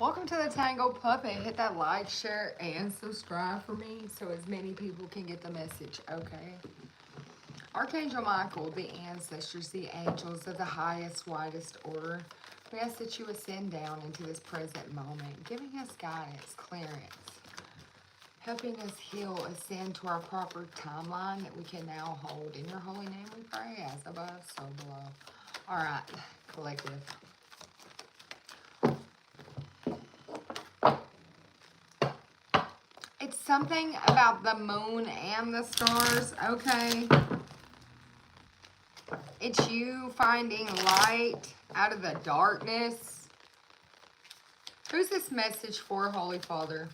Welcome to the Tangled Puppet. Hit that like, share, and subscribe for me so as many people can get the message, okay? Archangel Michael, the ancestors, the angels of the highest, widest order, we ask that you ascend down into this present moment, giving us guidance, clearance, helping us heal, ascend to our proper timeline that we can now hold. In your holy name we pray, as above, so below. All right, collective. It's something about the moon and the stars, okay? It's you finding light out of the darkness. Who's this message for, Holy Father?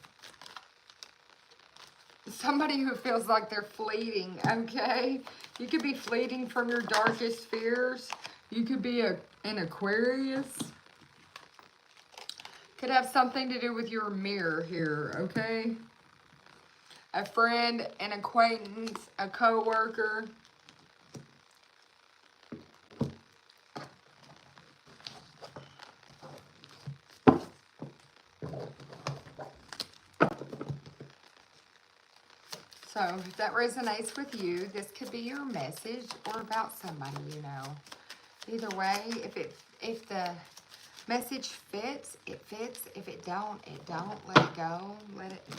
Somebody who feels like they're fleeting, okay? You could be fleeting from your darkest fears. You could be an Aquarius. Could have something to do with your mirror here, okay? A friend, an acquaintance, a co-worker. So if that resonates with you, this could be your message or about somebody you know. Either way, if the message fits, it fits. If it don't, it don't. Let it go.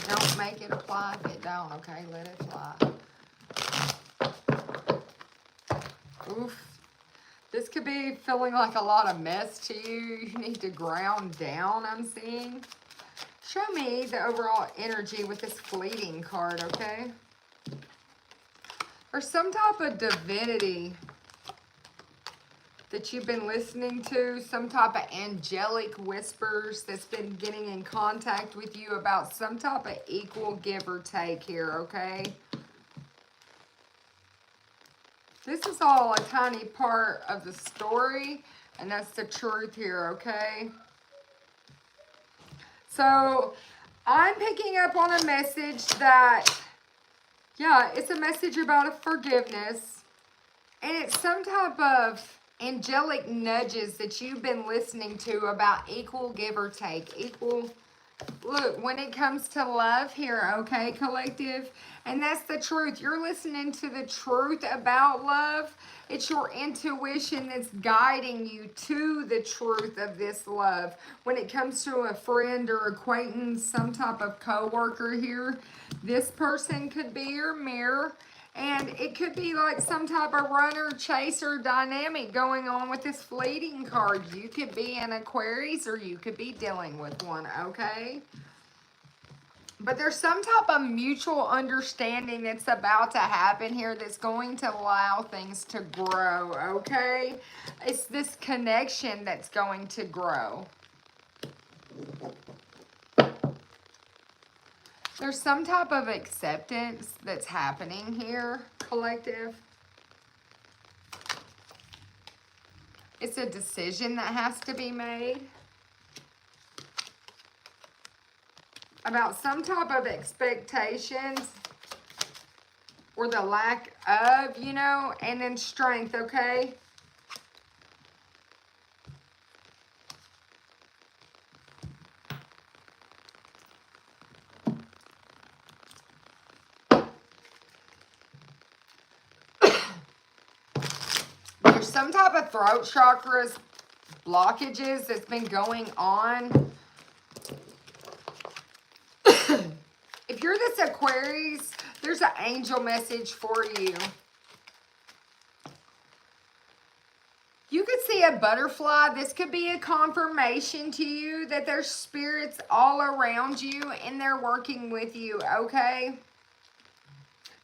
Don't make it apply if it don't, okay? Let it fly. Oof. This could be feeling like a lot of mess to you. You need to ground down, I'm seeing. Show me the overall energy with this fleeting card, okay? Or some type of divinity that you've been listening to, some type of angelic whispers that's been getting in contact with you about some type of equal give or take here, okay? This is all a tiny part of the story, and that's the truth here, okay? So, I'm picking up on a message that, yeah, it's a message about a forgiveness, and it's some type of angelic nudges that you've been listening to about equal give or take, equal. Look, when it comes to love here, okay, collective, and that's the truth. You're listening to the truth about love. It's your intuition that's guiding you to the truth of this love. When it comes to a friend or acquaintance, some type of coworker here, this person could be your mirror. And it could be like some type of runner-chaser dynamic going on with this fleeting card. You could be an Aquarius or you could be dealing with one, okay? But there's some type of mutual understanding that's about to happen here that's going to allow things to grow, okay? It's this connection that's going to grow. There's some type of acceptance that's happening here, collective. It's a decision that has to be made about some type of expectations or the lack of, you know, and then strength, okay? There's some type of throat chakras blockages that's been going on. If you're this Aquarius, there's an angel message for you. You could see a butterfly. This could be a confirmation to you that there's spirits all around you and they're working with you, okay?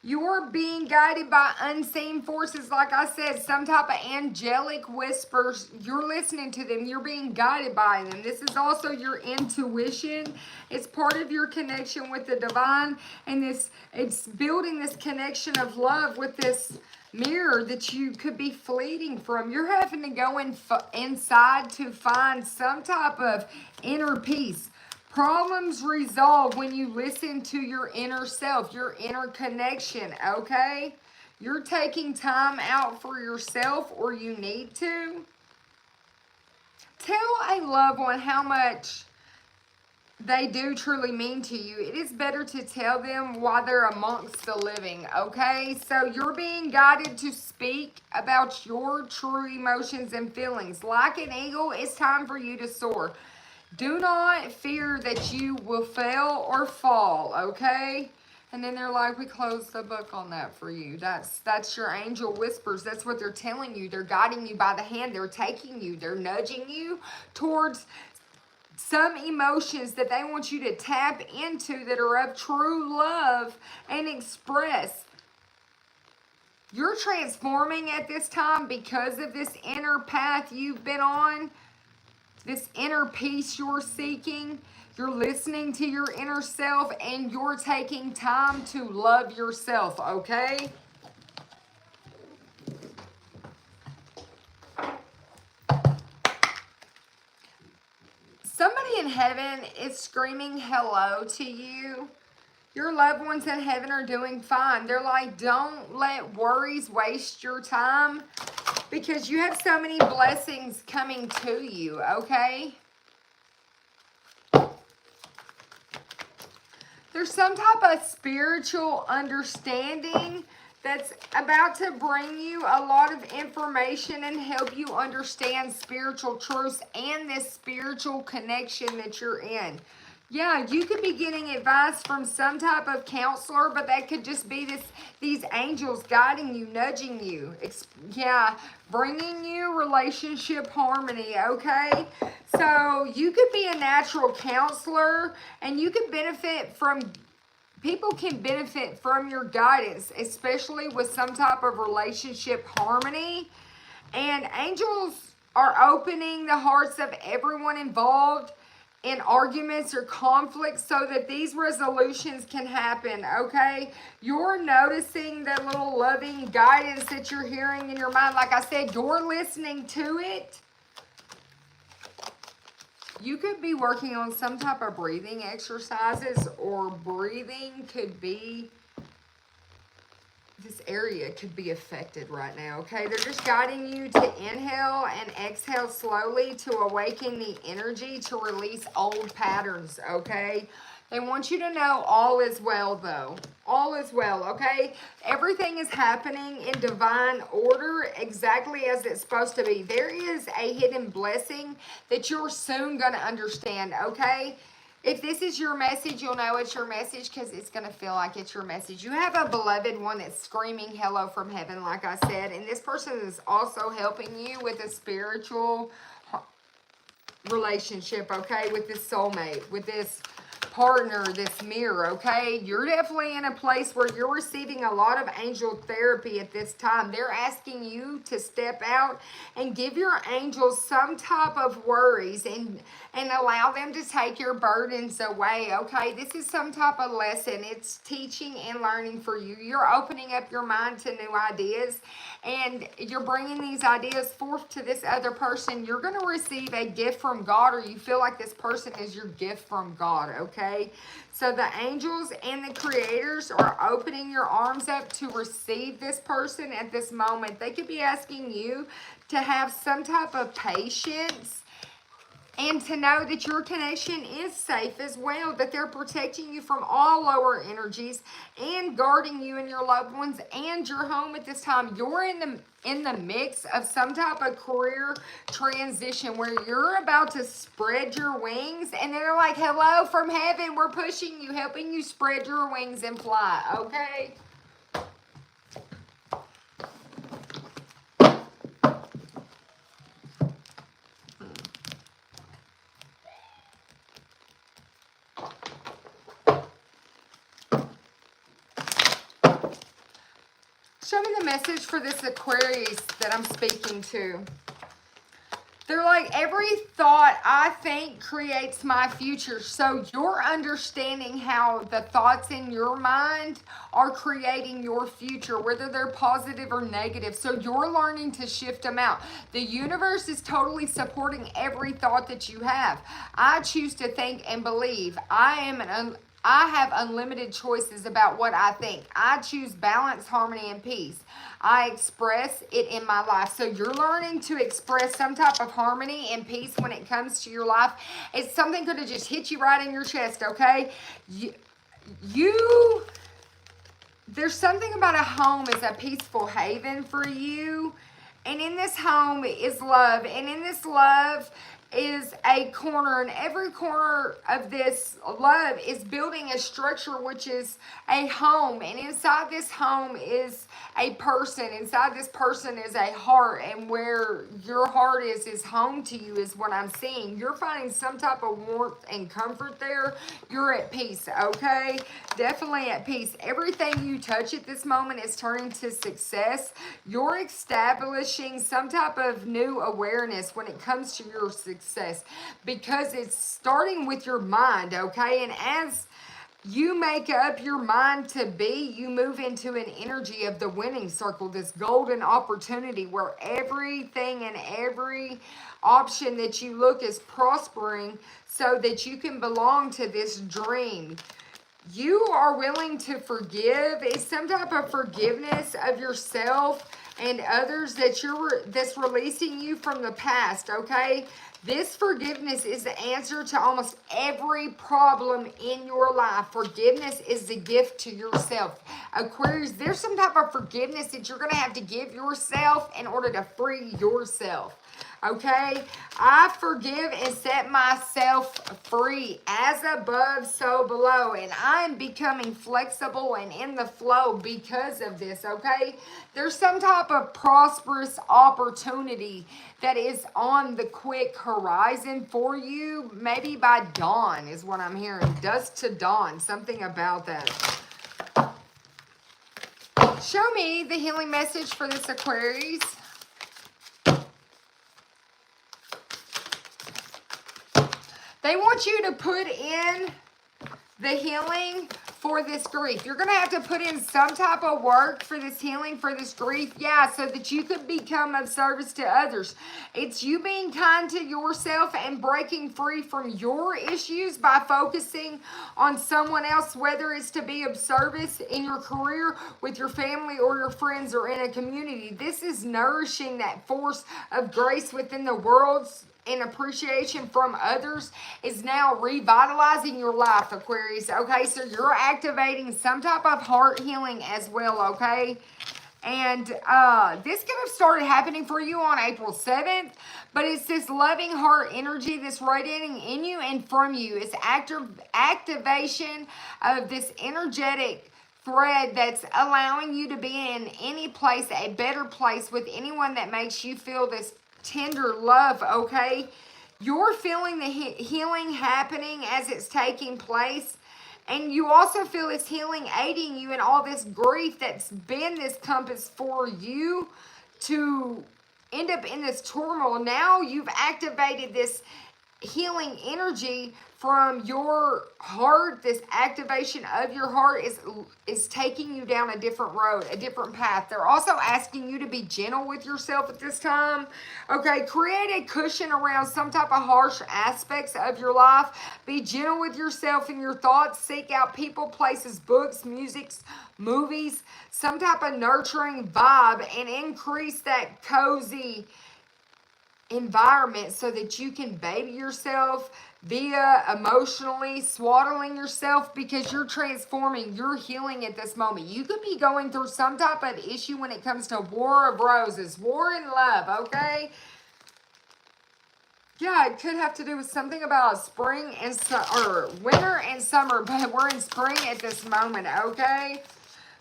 You're being guided by unseen forces, like I said, some type of angelic whispers. You're listening to them. You're being guided by them. This is also your intuition. It's part of your connection with the divine. And it's building this connection of love with this mirror that you could be fleeting from. You're having to go inside to find some type of inner peace. Problems resolve when you listen to your inner self, your inner connection, okay? You're taking time out for yourself, or you need to. Tell a loved one how much they do truly mean to you, it is better to tell them while they're amongst the living, okay? So you're being guided to speak about your true emotions and feelings. Like an eagle, it's time for you to soar. Do not fear that you will fail or fall, okay? And then they're like, we closed the book on that for you. That's your angel whispers. That's what they're telling you. They're guiding you by the hand. They're taking you. They're nudging you towards some emotions that they want you to tap into that are of true love and express. You're transforming at this time because of this inner path you've been on, this inner peace you're seeking. You're listening to your inner self and you're taking time to love yourself, okay? Somebody in heaven is screaming hello to you. Your loved ones in heaven are doing fine. They're like, don't let worries waste your time because you have so many blessings coming to you, okay? There's some type of spiritual understanding that's about to bring you a lot of information and help you understand spiritual truths and this spiritual connection that you're in. Yeah, you could be getting advice from some type of counselor, but that could just be these angels guiding you, nudging you. Bringing you relationship harmony, okay? So you could be a natural counselor and you could benefit from, people can benefit from your guidance, especially with some type of relationship harmony. And angels are opening the hearts of everyone involved in arguments or conflicts so that these resolutions can happen, okay? You're noticing that little loving guidance that you're hearing in your mind. Like I said, you're listening to it. You could be working on some type of breathing exercises, or breathing could be, this area could be affected right now, okay? They're just guiding you to inhale and exhale slowly to awaken the energy to release old patterns, okay? They want you to know all is well, though. All is well, okay? Everything is happening in divine order exactly as it's supposed to be. There is a hidden blessing that you're soon going to understand, okay? If this is your message, you'll know it's your message because it's going to feel like it's your message. You have a beloved one that's screaming hello from heaven, like I said. And this person is also helping you with a spiritual relationship, okay? With this soulmate, with this partner, this mirror, okay? You're definitely in a place where you're receiving a lot of angel therapy at this time. They're asking you to step out and give your angels some type of worries and allow them to take your burdens away, okay? This is some type of lesson. It's teaching and learning for you. You're opening up your mind to new ideas and you're bringing these ideas forth to this other person. You're going to receive a gift from God, or you feel like this person is your gift from God, okay? So the angels and the creators are opening your arms up to receive this person at this moment. They could be asking you to have some type of patience and to know that your connection is safe as well, that they're protecting you from all lower energies and guarding you and your loved ones and your home at this time. You're in the mix of some type of career transition where you're about to spread your wings, and they're like, hello from heaven, we're pushing you, helping you spread your wings and fly, okay? Show me the message for this Aquarius that I'm speaking to. They're like, every thought I think creates my future. So you're understanding how the thoughts in your mind are creating your future, whether they're positive or negative. So you're learning to shift them out. The universe is totally supporting every thought that you have. I choose to think and believe. I am I have unlimited choices about what I think. I choose balance, harmony, and peace. I express it in my life. So you're learning to express some type of harmony and peace when it comes to your life. It's something could have just hit you right in your chest, okay? You there's something about a home is a peaceful haven for you. And in this home is love. And in this love is a corner. And every corner of this love is building a structure, which is a home. And inside this home is a person. Inside this person is a heart. And where your heart is home to you is what I'm seeing. You're finding some type of warmth and comfort there. You're at peace, okay? Definitely at peace. Everything you touch at this moment is turning to success. You're establishing some type of new awareness when it comes to your success, because it's starting with your mind, okay? And as you make up your mind to be, you move into an energy of the winning circle, this golden opportunity where everything and every option that you look is prospering so that you can belong to this dream. You are willing to forgive. It's some type of forgiveness of yourself and others that's releasing you from the past, okay? This forgiveness is the answer to almost every problem in your life. Forgiveness is the gift to yourself. Aquarius, there's some type of forgiveness that you're going to have to give yourself in order to free yourself. Okay, I forgive and set myself free, as above, so below. And I'm becoming flexible and in the flow because of this, okay? There's some type of prosperous opportunity that is on the quick horizon for you. Maybe by dawn is what I'm hearing. Dusk to dawn, something about that. Show me the healing message for this Aquarius. They want you to put in the healing for this grief. You're going to have to put in some type of work for this healing, for this grief. Yeah, so that you could become of service to others. It's you being kind to yourself and breaking free from your issues by focusing on someone else, whether it's to be of service in your career, with your family, or your friends, or in a community. This is nourishing that force of grace within the world, and appreciation from others is now revitalizing your life, Aquarius. Okay, so you're activating some type of heart healing as well, okay? And this could have started happening for you on April 7th, but it's this loving heart energy that's radiating in you and from you. It's activation of this energetic thread that's allowing you to be in any place, a better place with anyone that makes you feel this tender love, okay? You're feeling the healing happening as it's taking place. And you also feel this healing aiding you in all this grief that's been this compass for you to end up in this turmoil. Now you've activated this healing energy from your heart. This activation of your heart is taking you down a different road, a different path. They're also asking you to be gentle with yourself at this time. Okay, create a cushion around some type of harsh aspects of your life. Be gentle with yourself and your thoughts. Seek out people, places, books, music, movies, some type of nurturing vibe, and increase that cozy environment so that you can baby yourself via emotionally swaddling yourself, because you're transforming, you're healing at this moment. You could be going through some type of issue when it comes to War of Roses, war in love, okay? Yeah, it could have to do with something about spring and or winter and summer, but we're in spring at this moment, okay?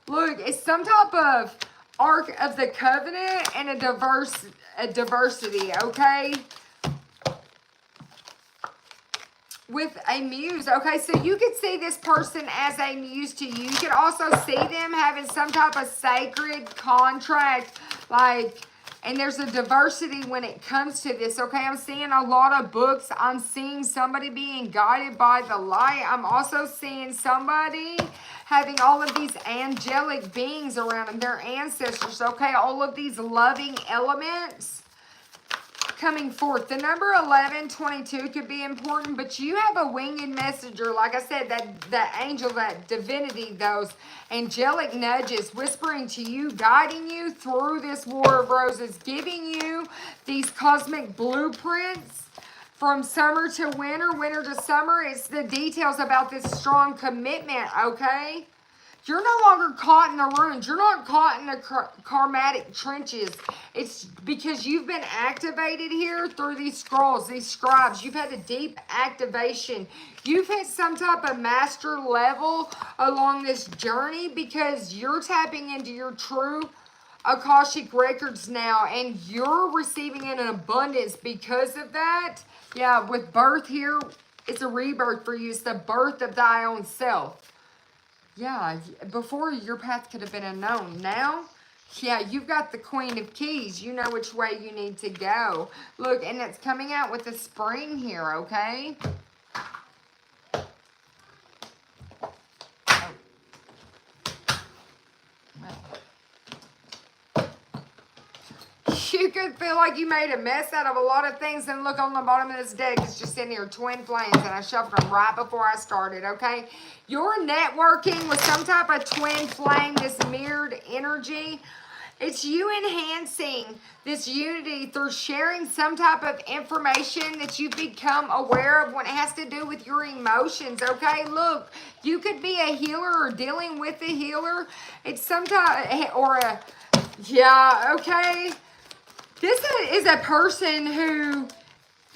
Look, it's some type of Ark of the Covenant and a diversity, okay? With a muse, okay? So you could see this person as a muse to you. You could also see them having some type of sacred contract, like, and there's a diversity when it comes to this, okay? I'm seeing a lot of books. I'm seeing somebody being guided by the light. I'm also seeing somebody having all of these angelic beings around them, their ancestors, okay? All of these loving elements. coming forth. The number 11, 22 could be important, but you have a winged messenger. Like I said, that angel, that divinity, those angelic nudges whispering to you, guiding you through this War of Roses, giving you these cosmic blueprints from summer to winter, winter to summer. It's the details about this strong commitment, okay? You're no longer caught in the ruins. You're not caught in the karmatic trenches. It's because you've been activated here through these scrolls, these scribes. You've had a deep activation. You've hit some type of master level along this journey because you're tapping into your true Akashic records now, and you're receiving in an abundance because of that. Yeah, with birth here, it's a rebirth for you. It's the birth of thy own self. Yeah, before your path could have been unknown. Now, yeah, you've got the Queen of Keys. You know which way you need to go. Look, and it's coming out with the spring here, okay? You could feel like you made a mess out of a lot of things, and look on the bottom of this deck, it's just in here, twin flames, and I shuffled them right before I started, okay? You're networking with some type of twin flame, this mirrored energy. It's you enhancing this unity through sharing some type of information that you've become aware of when it has to do with your emotions, okay? Look, you could be a healer or dealing with a healer. It's some type, or a, yeah, okay? This is a person who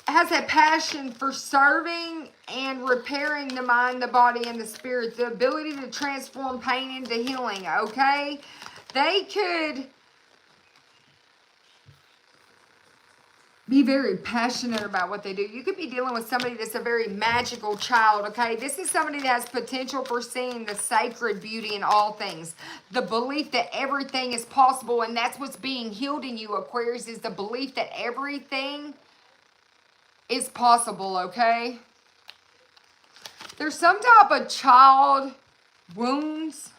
has a passion for serving and repairing the mind, the body, and the spirit. The ability to transform pain into healing, okay? They could be very passionate about what they do. You could be dealing with somebody that's a very magical child, okay? This is somebody that has potential for seeing the sacred beauty in all things. The belief that everything is possible, and that's what's being healed in you, Aquarius, is the belief that everything is possible, okay? There's some type of child wounds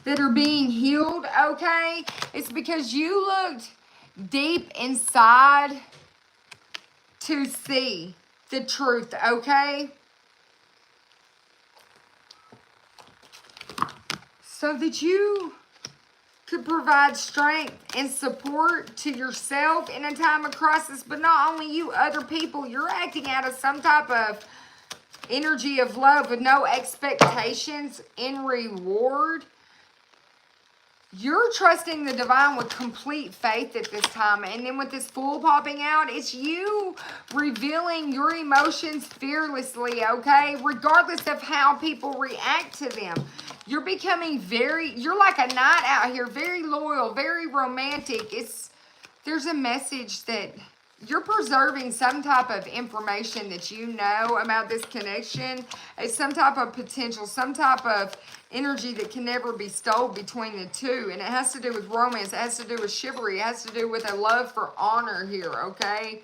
that are being healed, okay? It's because you looked deep inside to see the truth, okay? So that you could provide strength and support to yourself in a time of crisis, but not only you, other people. You're acting out of some type of energy of love with no expectations in reward. You're trusting the divine with complete faith at this time. And then with this Fool popping out, it's you revealing your emotions fearlessly, okay? Regardless of how people react to them. You're becoming you're like a knight out here, very loyal, very romantic. There's a message that you're preserving some type of information that you know about this connection. It's some type of potential, some type of energy that can never be stolen between the two. And it has to do with romance. It has to do with chivalry. It has to do with a love for honor here, okay?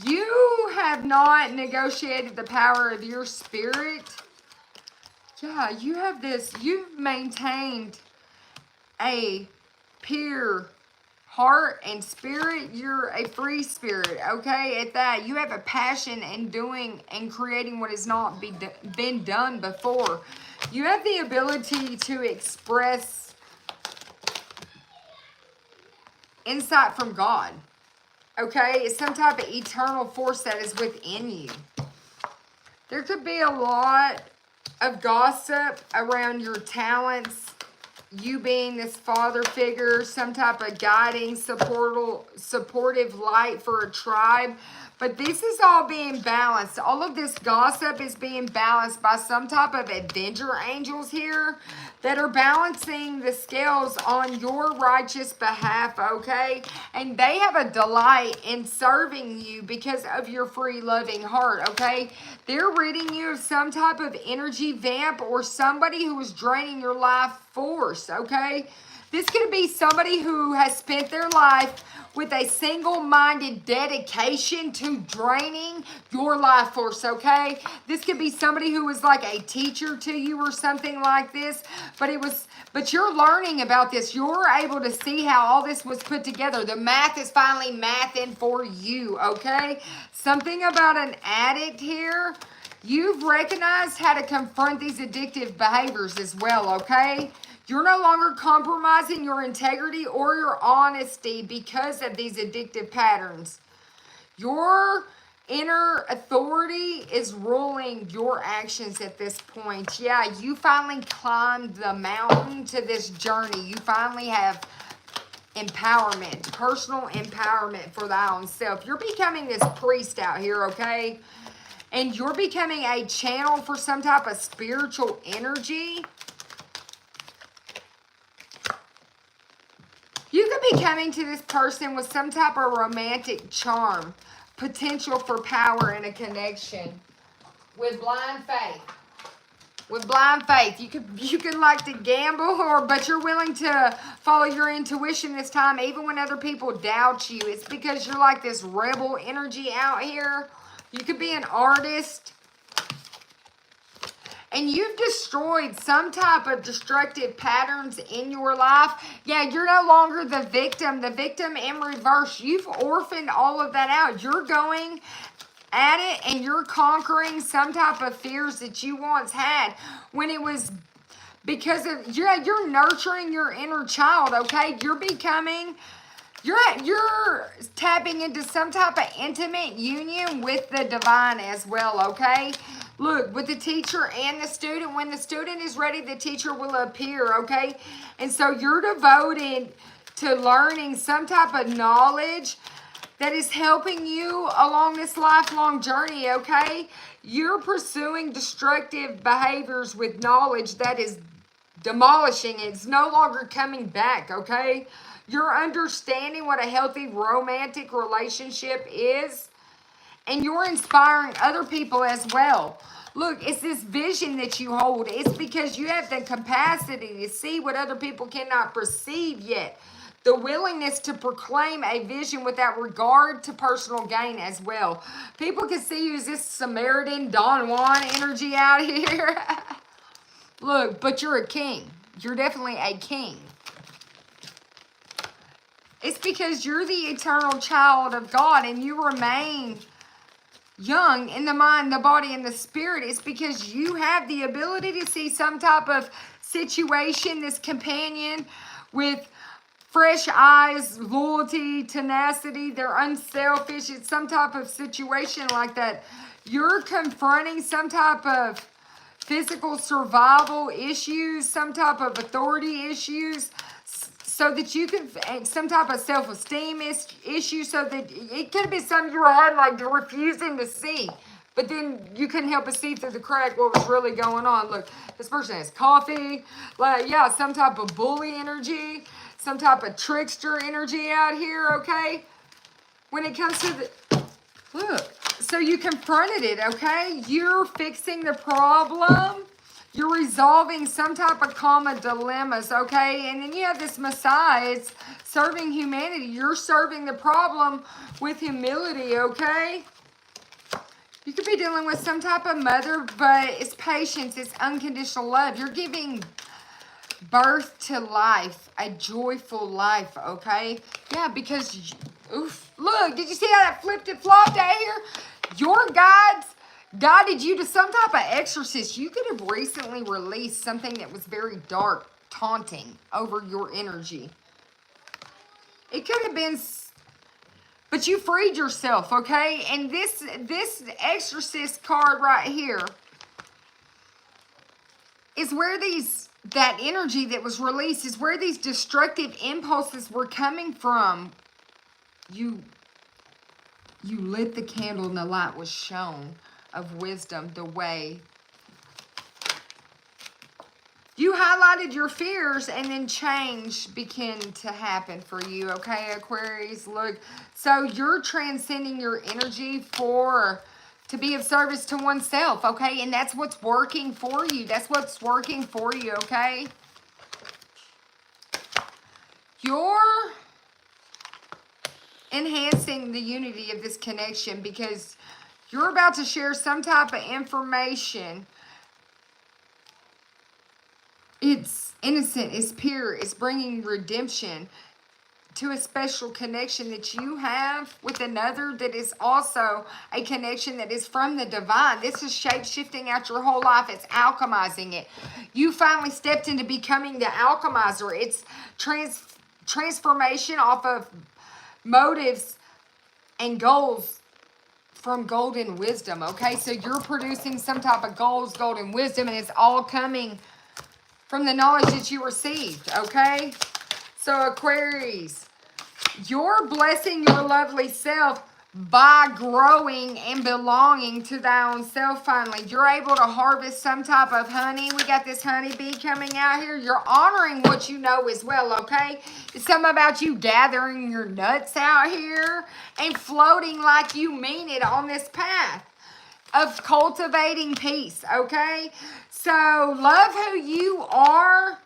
You have not negotiated the power of your spirit. Yeah, you have this. You've maintained a pure heart and spirit. You're a free spirit, okay? At that, you have a passion in doing and creating what has not been done before. You have the ability to express insight from God, okay? It's some type of eternal force that is within you. There could be a lot of gossip around your talents, you being this father figure, some type of guiding, supportive light for a tribe. But this is all being balanced. All of this gossip is being balanced by some type of adventure angels here that are balancing the scales on your righteous behalf, okay? And they have a delight in serving you because of your free, loving heart, okay? They're ridding you of some type of energy vamp or somebody who is draining your life force, okay? This could be somebody who has spent their life with a single-minded dedication to draining your life force, okay? This could be somebody who was like a teacher to you or something like this, but you're learning about this. You're able to see how all this was put together. The math is finally mathing for you, okay? Something about an addict here. You've recognized how to confront these addictive behaviors as well, okay? You're no longer compromising your integrity or your honesty because of these addictive patterns. Your inner authority is ruling your actions at this point. Yeah, you finally climbed the mountain to this journey. You finally have empowerment, personal empowerment for thy own self. You're becoming this priest out here, okay? And you're becoming a channel for some type of spiritual energy. You could be coming to this person with some type of romantic charm, potential for power and a connection. With blind faith. With blind faith, you could like to gamble, but you're willing to follow your intuition this time, even when other people doubt you. It's because you're like this rebel energy out here. You could be an artist. And you've destroyed some type of destructive patterns in your life. Yeah, you're no longer the victim in reverse. You've orphaned all of that out. You're going at it and you're conquering some type of fears that you once had when it was because of, you're nurturing your inner child, okay? You're becoming, you're tapping into some type of intimate union with the divine as well, okay? Look, with the teacher and the student, when the student is ready, the teacher will appear, okay? And so you're devoted to learning some type of knowledge that is helping you along this lifelong journey, okay? You're pursuing destructive behaviors with knowledge that is demolishing. It's no longer coming back, okay? You're understanding what a healthy romantic relationship is. And you're inspiring other people as well. Look, it's this vision that you hold. It's because you have the capacity to see what other people cannot perceive yet. The willingness to proclaim a vision without regard to personal gain as well. People can see you as this Samaritan, Don Juan energy out here. Look, but you're a king. You're definitely a king. It's because you're the eternal child of God and you remain young in the mind, the body, and the spirit. It's because you have the ability to see some type of situation, this companion with fresh eyes, loyalty, tenacity. They're unselfish. It's some type of situation like that. You're confronting some type of physical survival issues, some type of authority issues, so that you can, some type of self-esteem issue, so that it could be something you were having, like you're refusing to see. But then you couldn't help but see through the crack what was really going on. Look, this person has coffee, like, yeah, some type of bully energy, some type of trickster energy out here, okay? When it comes to the, look, so you confronted it, okay? You're fixing the problem. You're resolving some type of common dilemmas, okay? And then you have this Messiah. It's serving humanity. You're serving the problem with humility, okay? You could be dealing with some type of mother, but it's patience. It's unconditional love. You're giving birth to life, a joyful life, okay? Yeah, because, oof, look, did you see how that flipped and flopped out here? Your guides guided you to some type of exorcist. You could have recently released something that was very dark, taunting over your energy. It could have been, but you freed yourself, okay? And this exorcist card right here is where that energy that was released is where these destructive impulses were coming from. You lit the candle and the light was shown of wisdom, the way. You highlighted your fears and then change began to happen for you, okay, Aquarius? Look, so you're transcending your energy to be of service to oneself, okay? And that's what's working for you. That's what's working for you, okay? You're enhancing the unity of this connection because you're about to share some type of information. It's innocent, it's pure, it's bringing redemption to a special connection that you have with another that is also a connection that is from the divine. This is shape-shifting out your whole life. It's alchemizing it. You finally stepped into becoming the alchemizer. It's transformation off of motives and goals from golden wisdom, okay? So you're producing some type of goals, golden wisdom, and it's all coming from the knowledge that you received, okay? So Aquarius, you're blessing your lovely self by growing and belonging to thy own self finally. You're able to harvest some type of honey. We got this honeybee coming out here. You're honoring what you know as well, okay? It's something about you gathering your nuts out here and floating like you mean it on this path of cultivating peace, okay? So love who you are.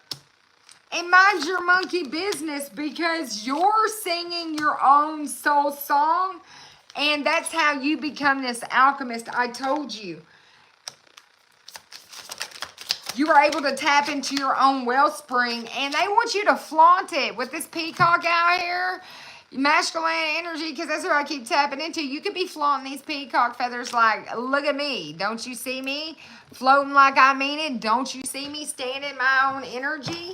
And mind your monkey business because you're singing your own soul song. And that's how you become this alchemist. I told you. You were able to tap into your own wellspring. And they want you to flaunt it with this peacock out here. Masculine energy, because that's what I keep tapping into. You could be flaunting these peacock feathers like, look at me. Don't you see me? Floating like I mean it. Don't you see me standing in my own energy?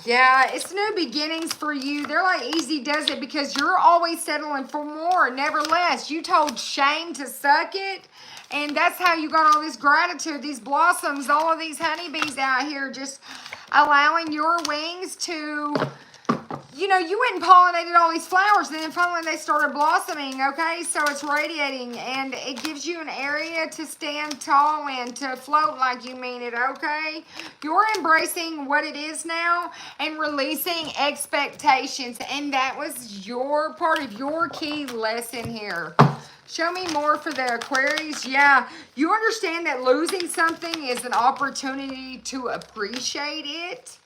Yeah, it's new beginnings for you. They're like easy does it because you're always settling for more, never less. You told shame to suck it, and that's how you got all this gratitude, these blossoms, all of these honeybees out here just allowing your wings to, you know, you went and pollinated all these flowers, and then finally they started blossoming, okay? So it's radiating, and it gives you an area to stand tall in, to float like you mean it, okay? You're embracing what it is now and releasing expectations, and that was your part of your key lesson here. Show me more for the Aquarius. Yeah, you understand that losing something is an opportunity to appreciate it.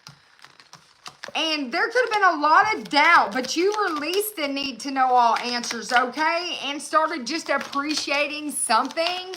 And there could have been a lot of doubt, but you released the need to know all answers, okay? And started just appreciating something.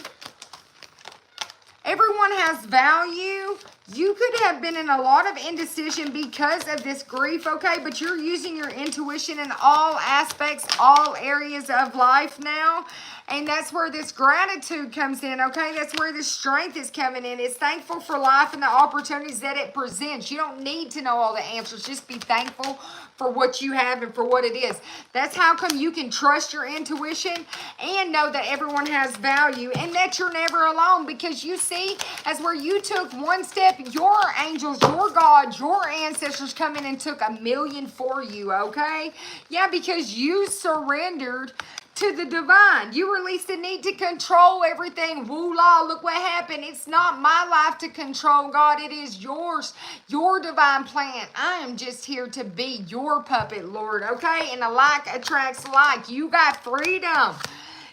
Everyone has value. You could have been in a lot of indecision because of this grief, okay? But you're using your intuition in all aspects, all areas of life now. And that's where this gratitude comes in, okay? That's where this strength is coming in. It's thankful for life and the opportunities that it presents. You don't need to know all the answers. Just be thankful for what you have and for what it is. That's how come you can trust your intuition and know that everyone has value and that you're never alone, because you see, as where you took one step, your angels, your God, your ancestors come in and took 1,000,000 for you, okay? Yeah, because you surrendered to the divine. You released the need to control everything. Woo-la, look what happened. It's not my life to control, God. It is yours, your divine plan. I am just here to be your puppet, Lord, okay? And a like attracts like. You got freedom.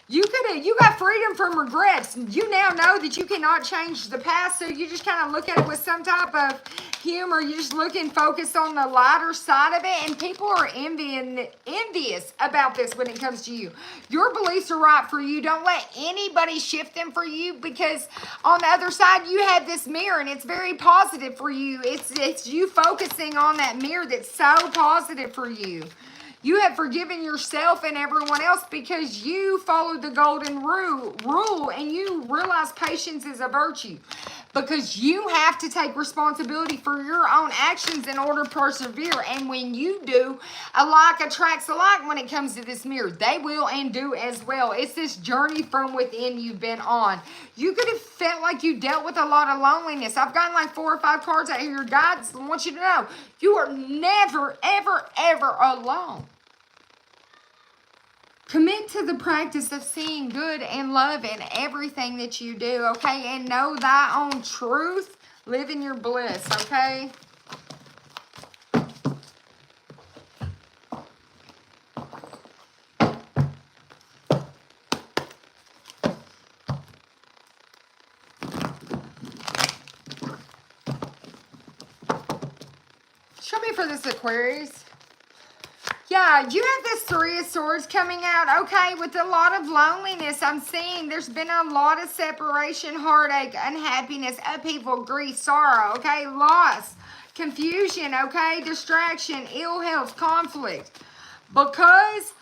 You got freedom from regrets. You now know that you cannot change the past, so you just kind of look at it with some type of humor. You just look and focus on the lighter side of it, and people are envious about this when it comes to you. Your beliefs are right for you. Don't let anybody shift them for you, because on the other side, you have this mirror, and it's very positive for you. It's you focusing on that mirror that's so positive for you. You have forgiven yourself and everyone else because you followed the golden rule and you realize patience is a virtue, because you have to take responsibility for your own actions in order to persevere. And when you do, a like attracts a like when it comes to this mirror. They will and do as well. It's this journey from within you've been on. You could have felt like you dealt with a lot of loneliness. I've gotten like 4 or 5 cards out here. Your guides want you to know you are never, ever, ever alone. Commit to the practice of seeing good and love in everything that you do, okay? And know thy own truth. Live in your bliss, okay? Show me for this Aquarius. Yeah, you have this Three of Swords coming out, okay, with a lot of loneliness. I'm seeing there's been a lot of separation, heartache, unhappiness, upheaval, grief, sorrow, okay, loss, confusion, okay, distraction, ill health, conflict. Because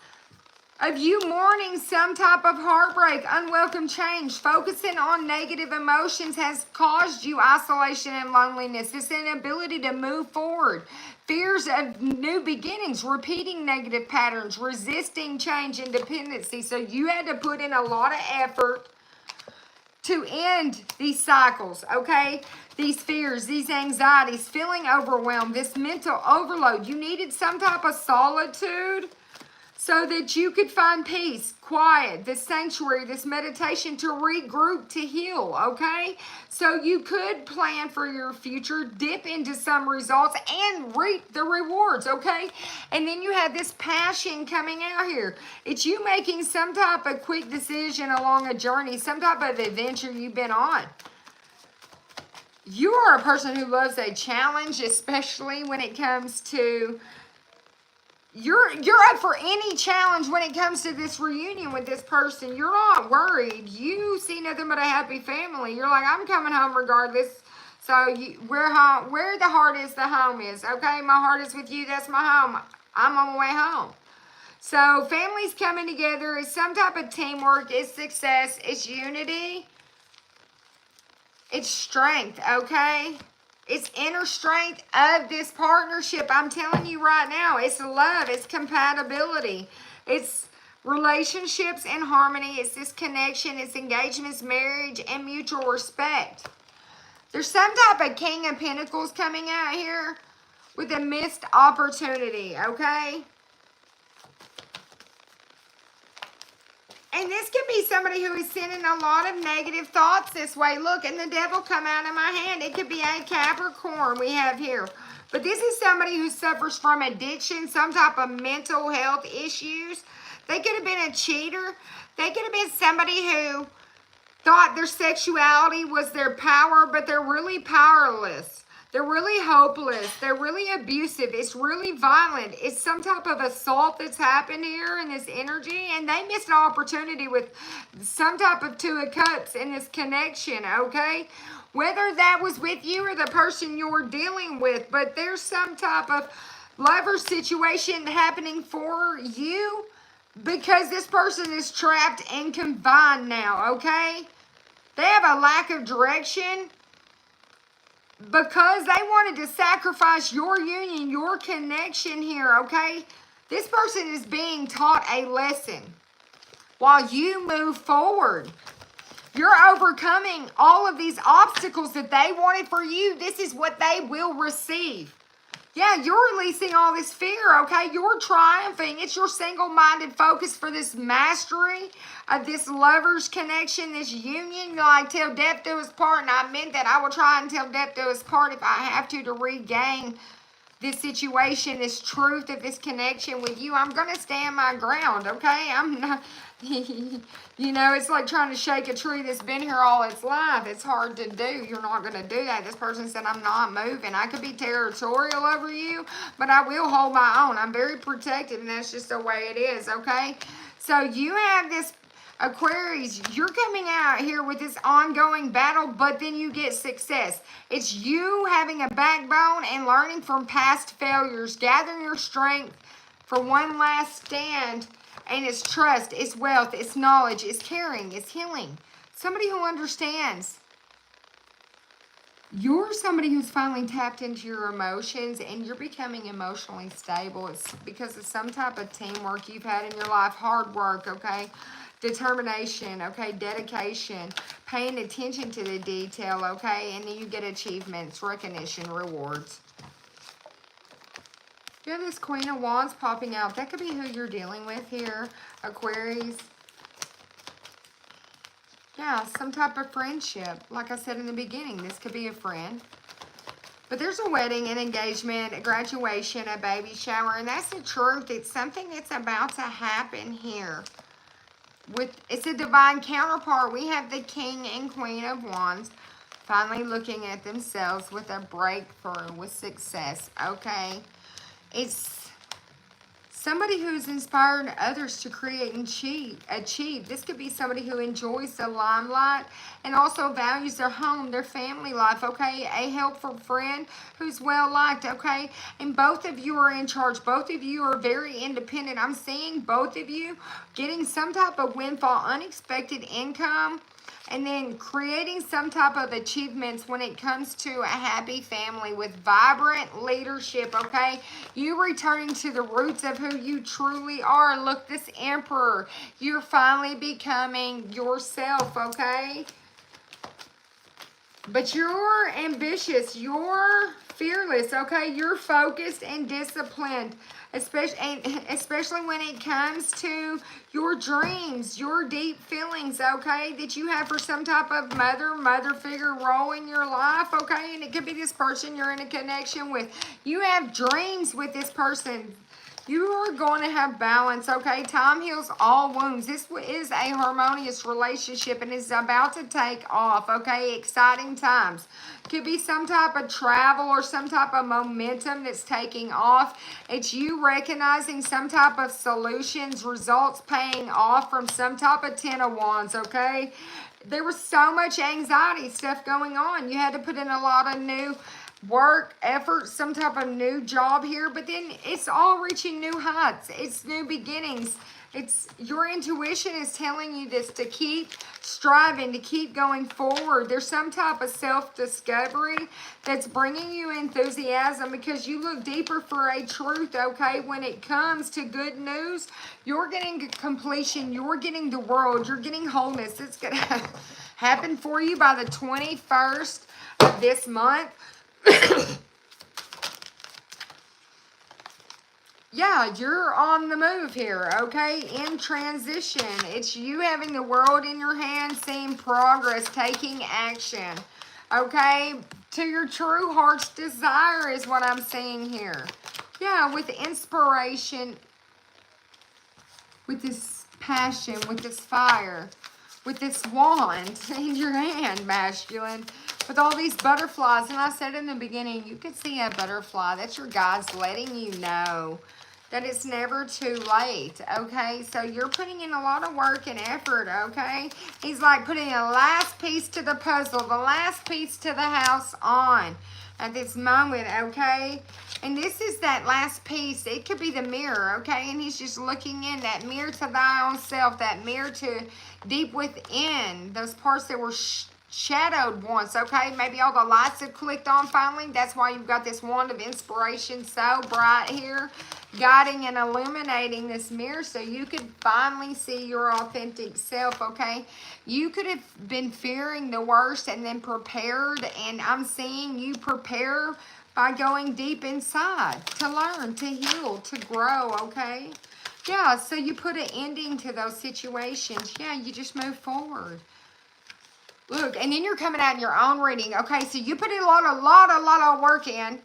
of you mourning some type of heartbreak, unwelcome change, focusing on negative emotions has caused you isolation and loneliness. This inability to move forward. Fears of new beginnings, repeating negative patterns, resisting change and dependency. So you had to put in a lot of effort to end these cycles, okay? These fears, these anxieties, feeling overwhelmed, this mental overload. You needed some type of solitude so that you could find peace, quiet, this sanctuary, this meditation to regroup, to heal, okay? So you could plan for your future, dip into some results, and reap the rewards, okay? And then you have this passion coming out here. It's you making some type of quick decision along a journey, some type of adventure you've been on. You are a person who loves a challenge, especially when it comes to You're up for any challenge when it comes to this reunion with this person. You're not worried. You see nothing but a happy family. You're like, I'm coming home regardless. So we're home. Where the heart is, the home is. Okay, my heart is with you. That's my home. I'm on my way home. So families coming together is some type of teamwork. It's success. It's unity. It's strength. Okay. It's inner strength of this partnership. I'm telling you right now, it's love, it's compatibility, it's relationships and harmony, it's this connection, it's engagements, marriage, and mutual respect. There's some type of King of Pentacles coming out here with a missed opportunity, okay? And this could be somebody who is sending a lot of negative thoughts this way. Look, and the devil come out of my hand. It could be a Capricorn we have here. But this is somebody who suffers from addiction, some type of mental health issues. They could have been a cheater. They could have been somebody who thought their sexuality was their power, but they're really powerless. They're really hopeless. They're really abusive. It's really violent. It's some type of assault that's happened here in this energy. And they missed an opportunity with some type of Two of Cups in this connection, okay? Whether that was with you or the person you're dealing with. But there's some type of lover situation happening for you because this person is trapped and confined now, okay? They have a lack of direction. Because they wanted to sacrifice your union, your connection here, okay? This person is being taught a lesson while you move forward. You're overcoming all of these obstacles that they wanted for you. This is what they will receive. Yeah, you're releasing all this fear, okay? You're triumphing. It's your single-minded focus for this mastery of this lover's connection, this union. You're like, till death do us part, and I meant that I will try until death do us part if I have to regain this situation, this truth of this connection with you. I'm going to stand my ground, okay? I'm not, you know, it's like trying to shake a tree that's been here all its life. It's hard to do. You're not going to do that. This person said, I'm not moving. I could be territorial over you, but I will hold my own. I'm very protective, and that's just the way it is, okay? So you have this Aquarius, you're coming out here with this ongoing battle, but then you get success. It's you having a backbone and learning from past failures, gathering your strength for one last stand, and it's trust, it's wealth, it's knowledge, it's caring, it's healing. Somebody who understands. You're somebody who's finally tapped into your emotions and you're becoming emotionally stable. It's because of some type of teamwork you've had in your life, hard work, okay? Determination, okay, dedication, paying attention to the detail, okay, and then you get achievements, recognition, rewards. You have this Queen of Wands popping out. That could be who you're dealing with here, Aquarius. Yeah, some type of friendship. Like I said in the beginning, this could be a friend. But there's a wedding, an engagement, a graduation, a baby shower, and that's the truth. It's something that's about to happen here. It's a divine counterpart. We have the King and Queen of Wands. Finally looking at themselves with a breakthrough, with success, okay? It's somebody who's inspiring others to create and achieve. This could be somebody who enjoys the limelight and also values their home, their family life, okay? A helpful friend who's well liked, okay? And both of you are in charge. Both of you are very independent. I'm seeing both of you getting some type of windfall, unexpected income, and then creating some type of achievements when it comes to a happy family with vibrant leadership, okay? You returning to the roots of who you truly are. Look, this Emperor, you're finally becoming yourself, okay? But you're ambitious, you're fearless, okay? You're focused and disciplined, especially when it comes to your dreams, your deep feelings, okay, that you have for some type of mother figure role in your life, okay? And it could be this person you're in a connection with. You have dreams with this person. You are going to have balance, okay? Time heals all wounds. This is a harmonious relationship and is about to take off, okay? Exciting times. Could be some type of travel or some type of momentum that's taking off. It's you recognizing some type of solutions, results paying off from some type of 10 of Wands, okay? There was so much anxiety stuff going on. You had to put in a lot of new work, effort, some type of new job here, but then it's all reaching new heights. It's new beginnings. It's your intuition is telling you this, to keep striving, to keep going forward. There's some type of self-discovery that's bringing you enthusiasm because you look deeper for a truth, okay? When it comes to good news, you're getting completion, you're getting the world, you're getting wholeness. It's going to happen for you by the 21st of this month. Yeah, you're on the move here, okay? In transition. It's you having the world in your hand, seeing progress, taking action, okay? To your true heart's desire is what I'm seeing here. Yeah, with inspiration, with this passion, with this fire, with this wand in your hand, masculine. With all these butterflies, and I said in the beginning, you could see a butterfly. That's your guides letting you know that it's never too late, okay? So you're putting in a lot of work and effort, okay? He's like putting a last piece to the puzzle, the last piece to the house on at this moment, okay? And this is that last piece. It could be the mirror, okay? And he's just looking in, that mirror to thy own self, that mirror to deep within, those parts that were shadowed once, okay? Maybe all the lights have clicked on finally. That's why you've got this wand of inspiration so bright here, guiding and illuminating this mirror so you could finally see your authentic self, okay? You could have been fearing the worst and then prepared, and I'm seeing you prepare by going deep inside to learn, to heal, to grow, okay? Yeah, so you put an ending to those situations. Yeah, you just move forward. Look, and then you're coming out in your own reading. Okay, so you put a lot of work in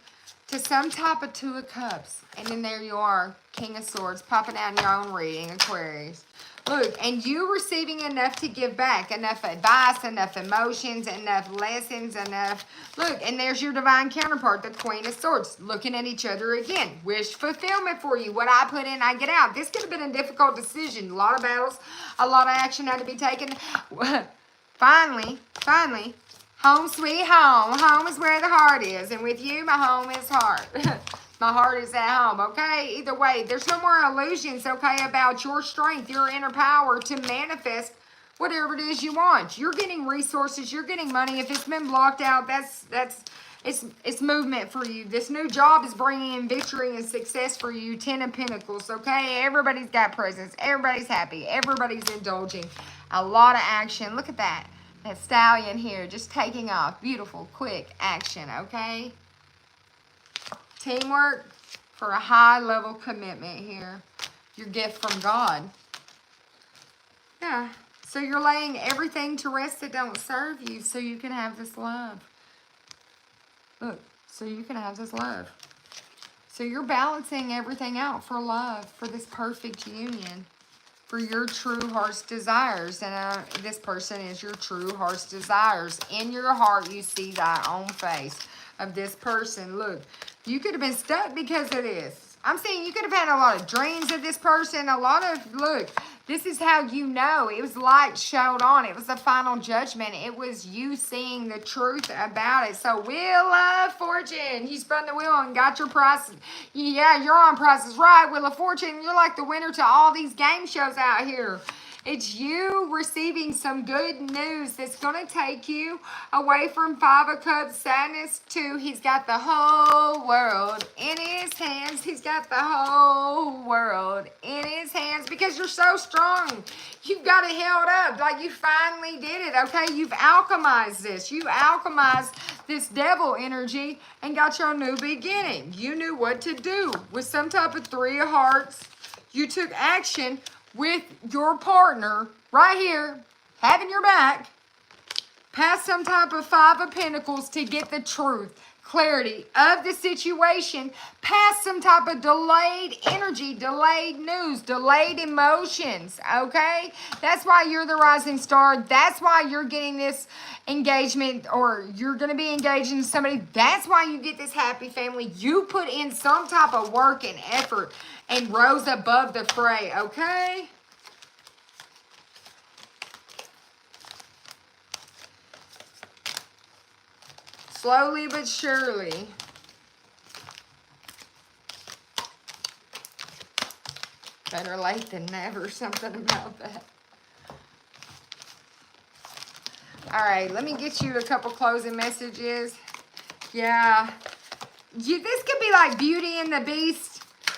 to some type of Two of Cups. And then there you are, King of Swords, popping out in your own reading, Aquarius. Look, and you receiving enough to give back. Enough advice, enough emotions, enough lessons, enough. Look, and there's your divine counterpart, the Queen of Swords, looking at each other again. Wish fulfillment for you. What I put in, I get out. This could have been a difficult decision. A lot of battles, a lot of action had to be taken. Finally, home sweet home. Home is where the heart is. And with you, my home is heart. My heart is at home, okay? Either way, there's no more illusions, okay, about your strength, your inner power to manifest whatever it is you want. You're getting resources. You're getting money. If it's been blocked out, it's movement for you. This new job is bringing in victory and success for you. 10 of Pentacles, okay? Everybody's got presents. Everybody's happy. Everybody's indulging. A lot of action. Look at that. That stallion here just taking off. Beautiful, quick action, okay? Teamwork for a high-level commitment here. Your gift from God. Yeah. So you're laying everything to rest that don't serve you so you can have this love. Look, so you can have this love. So you're balancing everything out for love, for this perfect union. for your true heart's desires. And this person is your true heart's desires. In your heart, you see thy own face of this person. Look, you could have been stuck because of this. I'm saying you could have had a lot of dreams of this person. A lot of, look, this is how you know. It was light showed on. It was the final judgment. It was you seeing the truth about it. So, Wheel of Fortune. You spun the wheel and got your price. Yeah, you're on Price is Right. Wheel of Fortune. You're like the winner to all these game shows out here. It's you receiving some good news that's going to take you away from Five of Cups sadness to he's got the whole world in his hands. He's got the whole world in his hands because you're so strong. You've got it held up like you finally did it, okay? You've alchemized this. You alchemized this devil energy and got your new beginning. You knew what to do with some type of Three of Hearts. You took action with your partner right here, having your back, past some type of Five of Pentacles to get the truth, clarity of the situation, past some type of delayed energy, delayed news, delayed emotions, okay? That's why you're the rising star. That's why you're getting this engagement, or you're going to be engaging to somebody. That's why you get this happy family. You put in some type of work and effort and rose above the fray, okay? Slowly but surely. Better late than never, something about that. All right, let me get you a couple closing messages. Yeah. This could be like Beauty and the Beast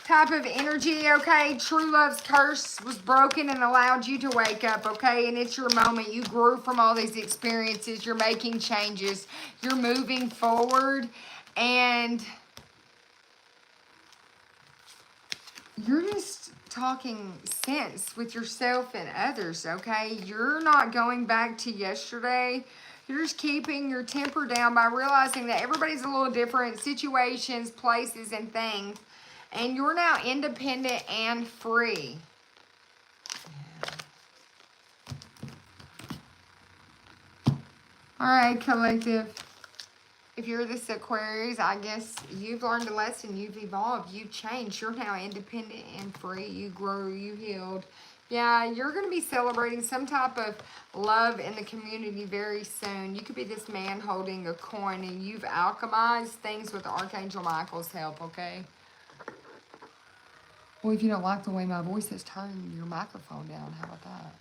type of energy, okay? True love's curse was broken and allowed you to wake up, okay? And it's your moment. You grew from all these experiences. You're making changes. You're moving forward. And you're just talking sense with yourself and others, okay? You're not going back to yesterday. You're just keeping your temper down by realizing that everybody's a little different, situations, places, and things. And you're now independent and free. All right, collective. If you're this Aquarius, I guess you've learned a lesson. You've evolved. You've changed. You're now independent and free. You grew. You healed. Yeah, you're going to be celebrating some type of love in the community very soon. You could be this man holding a coin, and you've alchemized things with Archangel Michael's help, okay? Well, if you don't like the way my voice is, turn your microphone down. How about that?